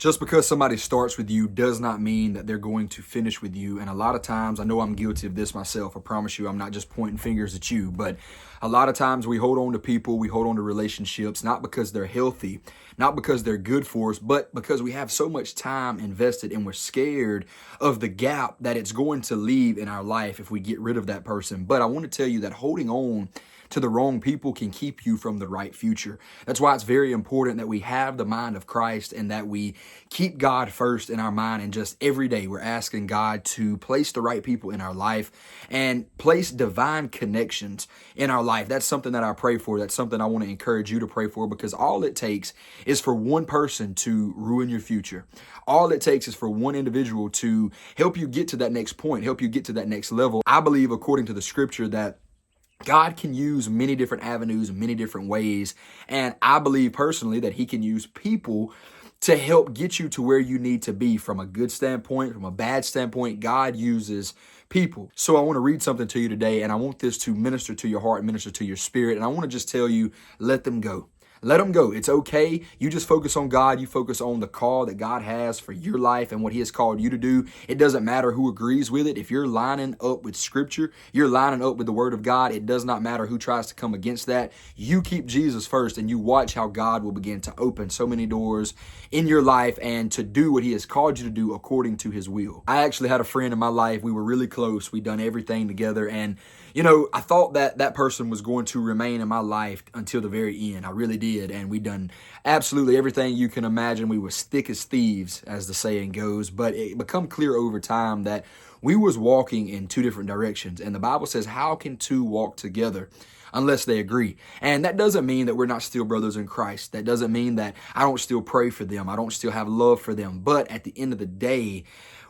Just because somebody starts with you does not mean that they're going to finish with you. And a lot of times, I know I'm guilty of this myself. I promise you, I'm not just pointing fingers at you, but a lot of times we hold on to people, we hold on to relationships, not because they're healthy, not because they're good for us, but because we have so much time invested and we're scared of the gap that it's going to leave in our life if we get rid of that person. But I want to tell you that holding on to the wrong people can keep you from the right future. That's why it's very important that we have the mind of Christ and that we keep God first in our mind, and just every day we're asking God to place the right people in our life and place divine connections in our life. That's something that I pray for. That's something I want to encourage you to pray for, because all it takes is for one person to ruin your future. All it takes is for one individual to help you get to that next point, help you get to that next level. I believe, according to the scripture, that God can use many different avenues, many different ways. And I believe personally that he can use people to help get you to where you need to be, from a good standpoint, from a bad standpoint. God uses people. So I want to read something to you today, and I want this to minister to your heart, minister to your spirit. And I want to just tell you, let them go. Let them go. It's okay. You just focus on God. You focus on the call that God has for your life and what he has called you to do. It doesn't matter who agrees with it. If you're lining up with scripture, you're lining up with the word of God. It does not matter who tries to come against that. You keep Jesus first, and you watch how God will begin to open so many doors in your life and to do what he has called you to do according to his will. I actually had a friend in my life. We were really close. We'd done everything together. And I thought that that person was going to remain in my life until the very end. I really did. And we done absolutely everything you can imagine. We were thick as thieves, as the saying goes. But it become clear over time that we was walking in two different directions. And the Bible says, how can two walk together unless they agree? And that doesn't mean that we're not still brothers in Christ. That doesn't mean that I don't still pray for them. I don't still have love for them. But at the end of the day,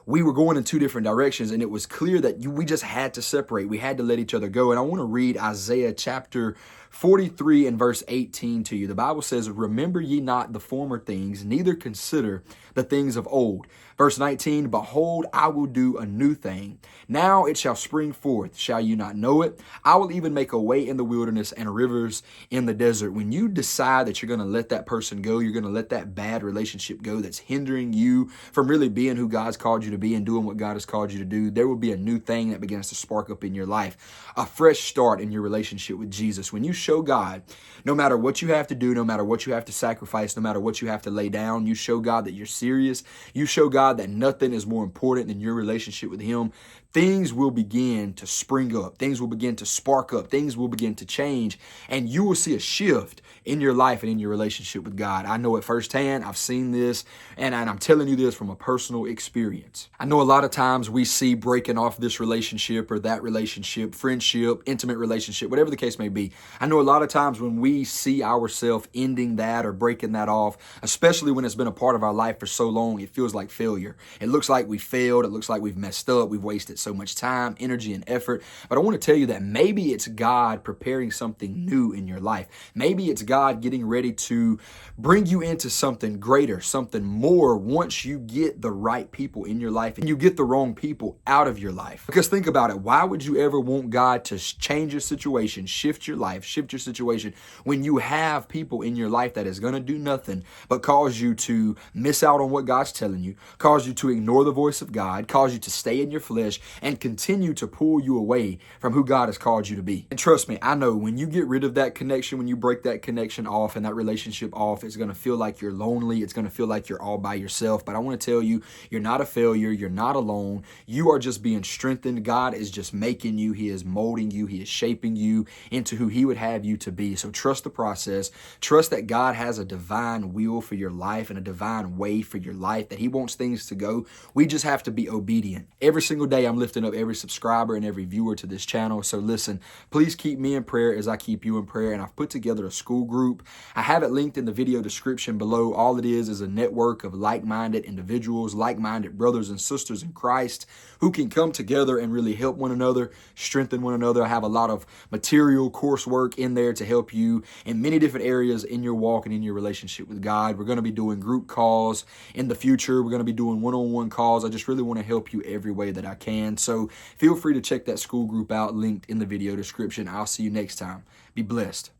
we were going in two different directions, and it was clear that we just had to separate. We had to let each other go. And I want to read Isaiah chapter 43 and verse 18 to you. The Bible says, remember ye not the former things, neither consider the things of old. Verse 19, behold, I will do a new thing. Now it shall spring forth. Shall you not know it? I will even make a way in the wilderness and rivers in the desert. When you decide that you're going to let that person go, you're going to let that bad relationship go that's hindering you from really being who God's called you to be and doing what God has called you to do, there will be a new thing that begins to spark up in your life. A fresh start in your relationship with Jesus. When you show God, no matter what you have to do, no matter what you have to sacrifice, no matter what you have to lay down, you show God that you're serious. You show God that nothing is more important than your relationship with him. Things will begin to spring up. Things will begin to spark up. Things will begin to change. And you will see a shift in your life and in your relationship with God. I know it firsthand. I've seen this, and I'm telling you this from a personal experience. I know a lot of times we see breaking off this relationship or that relationship, friendship, intimate relationship, whatever the case may be. I know a lot of times when we see ourselves ending that or breaking that off, especially when it's been a part of our life for so long, it feels like failure. It looks like we failed. It looks like we've messed up. We've wasted so much time, energy, and effort. But I want to tell you that maybe it's God preparing something new in your life. Maybe it's God getting ready to bring you into something greater, something more, once you get the right people in your life and you get the wrong people out of your life. Because think about it. Why would you ever want God to change your situation, shift your life, shift your situation, when you have people in your life that is going to do nothing but cause you to miss out on what God's telling you, cause you to ignore the voice of God, cause you to stay in your flesh, and continue to pull you away from who God has called you to be? And trust me, I know when you get rid of that connection, when you break that connection off and that relationship off, it's going to feel like you're lonely. It's going to feel like you're all by yourself. But I want to tell you, you're not a failure. You're not alone. You are just being strengthened. God is just making you. He is molding you. He is shaping you into who he would have you to be. So trust the process. Trust that God has a divine will for your life and a divine way for your life, that he wants things to go. We just have to be obedient. Every single day, I'm lifting up every subscriber and every viewer to this channel. So listen, please keep me in prayer as I keep you in prayer. And I've put together a school group. I have it linked in the video description below. All it is a network of like-minded individuals, like-minded brothers and sisters in Christ who can come together and really help one another, strengthen one another. I have a lot of material, coursework in there to help you in many different areas in your walk and in your relationship with God. We're going to be doing group calls in the future. We're going to be doing one-on-one calls. I just really want to help you every way that I can. So feel free to check that school group out, linked in the video description. I'll see you next time. Be blessed.